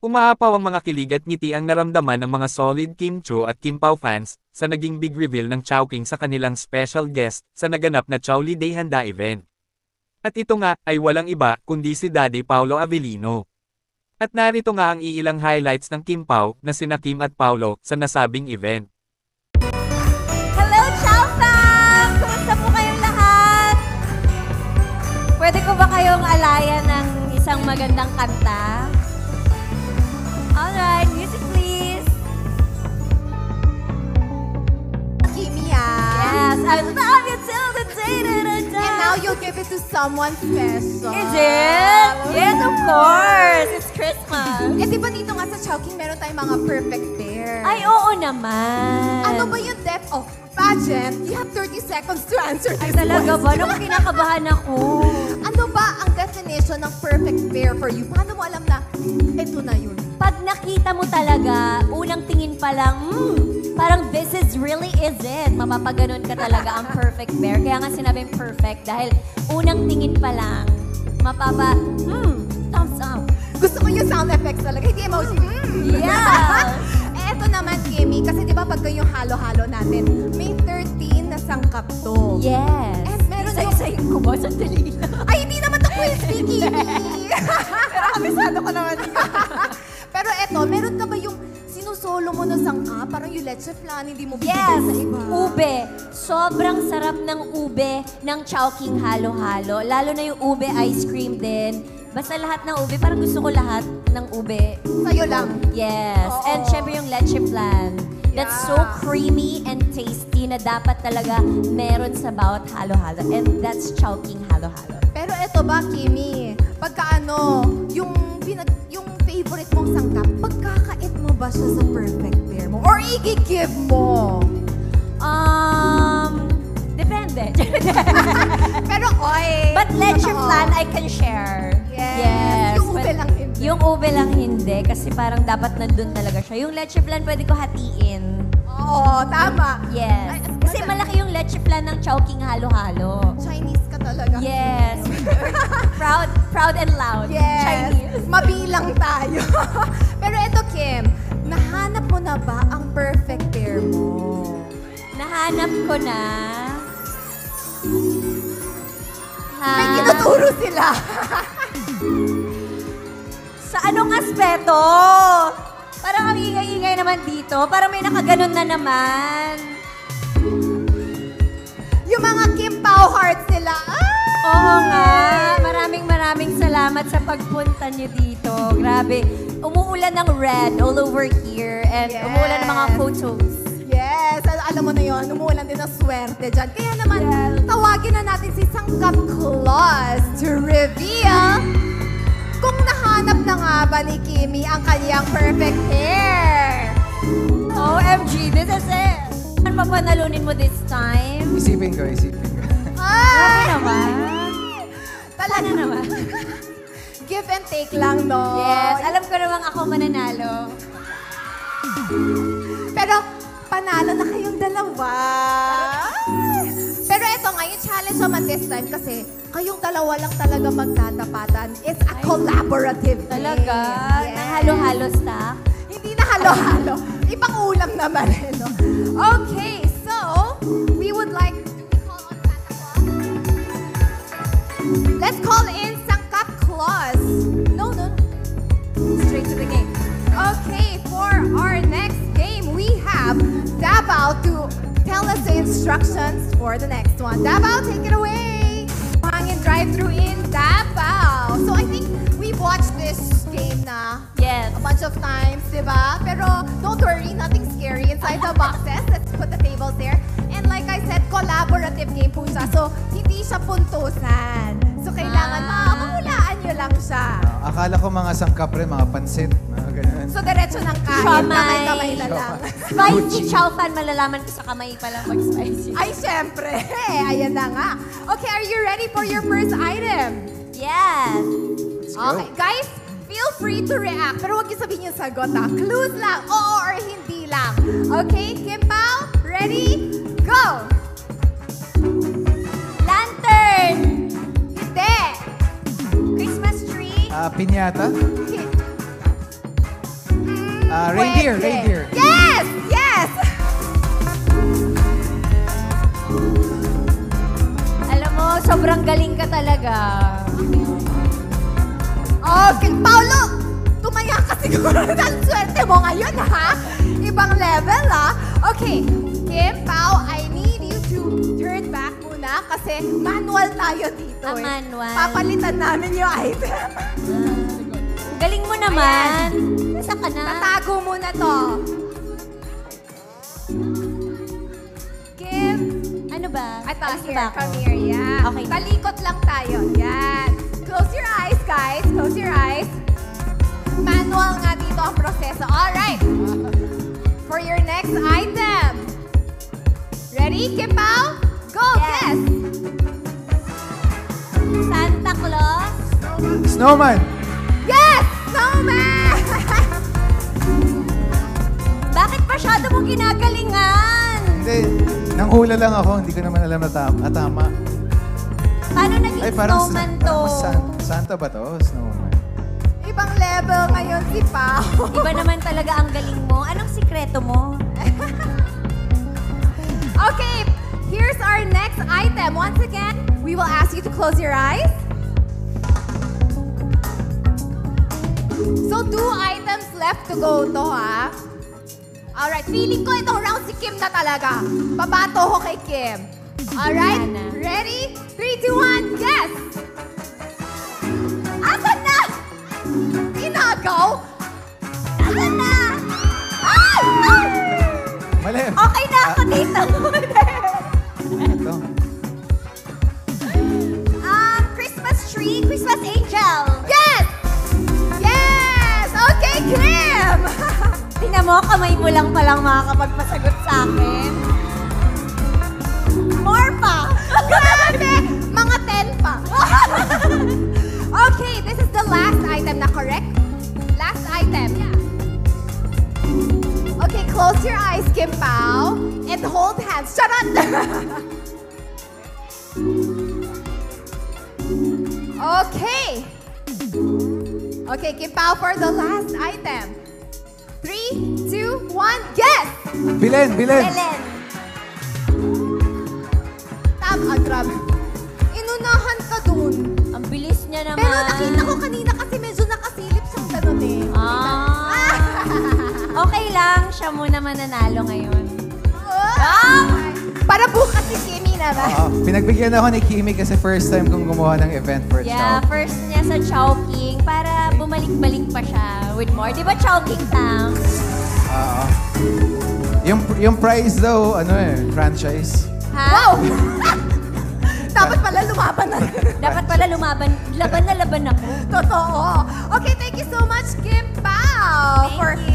Umaapaw ang mga kilig at ngiti ang naramdaman ng mga solid Kim Chiu at Kim Pao fans sa naging big reveal ng Chowking sa kanilang special guest sa naganap na Chowli Day Handa event. At ito nga ay walang iba kundi si Daddy Paolo Avellino. At narito nga ang iilang highlights ng Kim Pao na sina Kim at Paolo sa nasabing event. Hello, Chow Fam! Kumusta po kayong lahat? Pwede ko ba kayong alayan ng isang magandang kanta? Alright, music please. Kimi, ah. Yes, I love you till the day that I die. And now you'll give it to someone special. Is it? Yes, of course. It's Christmas. Eh, di ba dito nga sa Chowking meron tayong mga perfect pair? Ay, oo naman. Ano ba yung depth of pageant? You have 30 seconds to answer Ay, this talaga ba? question. Nung kinakabahan ako. Ano ba ang definition ng perfect pair for you? Paano mo alam na ito na yun? Pag nakita mo talaga, unang tingin pa lang, parang this is really is it. Mapapaganon ka talaga ang perfect pair. Kaya nga sinabing perfect dahil unang tingin pa lang, thumbs up. Gusto ko yung sound effects talaga, hindi emoji. Yeah! Eh, eto naman, Kimi, kasi di ba pag yung halo-halo natin, may 13 na sangkap to. Yes. Eh, meron yung... Isa-isayin ko ba? Sandali lang. Ay, hindi naman ako yung speaking. Pero kabisado ko naman. Pero eto, meron ka ba yung sinusolo mo na sangka? Parang yung leche flan, hindi mo bibigay Yes! sa iba. Ube. Sobrang sarap ng ube ng Chowking halo-halo. Lalo na yung ube ice cream din. Basta lahat ng ube, parang gusto ko lahat ng ube. Sa'yo lang. Yes. Oo. And syempre yung leche flan. That's so Yeah. creamy and tasty na dapat talaga meron sa bawat halo-halo. And that's Chowking halo-halo. Pero eto ba, Kimi, pagka yung favorite mong sangkap, pagkakait mo ba siya sa perfect pair mo? Or i-give mo? Depende. Pero, oy, But leche totoo. flan, I can share. Yes. Yung ube But lang hindi. Yung ube lang hindi kasi parang dapat nandun talaga siya. Yung leche flan pwede ko hatiin. Oo, tama. Yes. Kasi malaki yung leche flan ng Chowking halo-halo. Chinese ka talaga. Yes. proud and loud. Yes. Chinese. Mabilang tayo. Pero eto, Kim, nahanap mo na ba ang perfect pair mo? Nahanap ko na. May tinuturo sila. Sa anong aspeto? Parang ang ingay-ingay naman dito. Parang may nakaganon na naman. Yung mga Kim Pao hearts nila. Oo nga. Maraming salamat sa pagpunta niyo dito. Grabe. Umuulan ng red all over here. And Yes. umuulan ng mga photos. Yes, alam mo na yon, umuulan din ng swerte dyan. Kaya naman, tawagin na natin si Sangkap Claus to reveal kung nahanap na nga ba ni Kimi ang kanyang perfect pair. OMG, this is it. Ano pa panalunin mo this time? Isipin ko. Grabe Ay! naman. Talaga Ano naman? Give and take lang, no? Yes, alam ko namang ako mananalo. Pero, panalo na kayong dalawa. Pero eto nga, yung challenge naman this time kasi kayong dalawa lang talaga magtatapatan. It's a collaborative game. Talaga? Yes. Nang halo-halo stack? Hindi na halo-halo. Ibang ulam naman. No? Okay, so, we would like to call on Santa Claus. Let's call in Sangkap Claus. No. Straight to the game. Okay, for our next game, we have Davao to tell us the instructions for the next one. Davao, take it away. Hangin drive-thru in Davao. So I think we've watched this game na Yes. a bunch of times, di ba? Pero don't worry, nothing scary inside the boxes. Let's put the tables there. And like I said, collaborative game po siya. So, hindi siya puntusan. So, kailangan makahulaan nyo lang siya. Akala ko mga sangkap rin, mga pansit, mga ganyan. So, diretso ng kain. Siomay. Kamay-kamay na lang. Spicy chow fan, malalaman ko sa kamay pa lang mag-spicy. Ay, syempre. Ayan na nga. Okay, are you ready for your first item? Yes. go. Okay, guys, feel free to react. Pero huwag niyo sabihin yung sagot, ha? Clues lang, oo or hindi lang. Okay, Kim Pao, ready? Go! Lantern. Hindi. Christmas tree. Piñata? Reindeer, Pwede. reindeer. Yes! Yes! Alam mo, sobrang galing ka talaga. Okay, Paolo! Tumaya ka siguro ng swerte mo ngayon, ha? Ibang level, ha? Okay, Kim, Pao, I need you to turn back muna kasi manual tayo dito, Ah, manual. Papalitan namin yung item. Galing mo naman. Nasa ka na? Tatago muna to. Kim, Ano ba? ito, Alis na here, ba ako? come here, yeah. Okay. Talikot lang tayo, yan. Close your eyes, guys. Close your eyes. Manual nga dito ang proseso. Alright. For your next item. Ready, Kim Pao? Go, Yes. guess. Santa Claus? Snowman. Yes! Snowman! Bakit masyado mo ginagalingan? Hindi, nanghula lang ako. Hindi ko naman alam na tama. Paano naging snowman to? Santa ba to? Snowman. Ibang level ngayon si Pao. Iba naman talaga ang galing mo. Anong sikreto mo? Okay, here's our next item. Once again, we will ask you to close your eyes. So, 2 items left to go to, ha? Alright, feeling ko itong round si Kim na talaga. Babato ko kay Kim. Alright, Sana. ready? 3, 2, 1, guess! Asan na? Inagaw? Asan na? Ay! Ay! Mali. Okay na ako dito. Ito. Christmas tree, Christmas angel. Yes! Yes! Okay, Kim! Tingnan mo, kamay mo lang palang makakapagpasagot sa akin. More pa. Grabe! Mga 10 pa. Okay, this is the last item na correct? Last item. Okay, close your eyes, Kim Pao. And hold hands. Charot! Okay. Okay, Kim Pao for the last item. 3, 2, 1, guess! Bilen, bilen. Ellen. Tama, grabe. Inunahan ka dun. Ang bilis niya naman. Pero nakita ko kanina kasi medyo nakasilip siyang ganun eh. Okay lang, siya muna mananalo ngayon. Oh! Para bukas si Kimi naman. Oo, pinagbigyan ako ni Kimi kasi first time kong gumawa ng event for Yeah, Chow. first niya sa Chowking para bumalik-balik pa siya with more. Di ba Chowking Tam? Oo. Yung prize daw, ano franchise. Ha? Wow! Dapat pala lumaban na. Dapat pala laban na laban ako. Totoo. Okay, thank you so much, Kim Pao, Thank for you.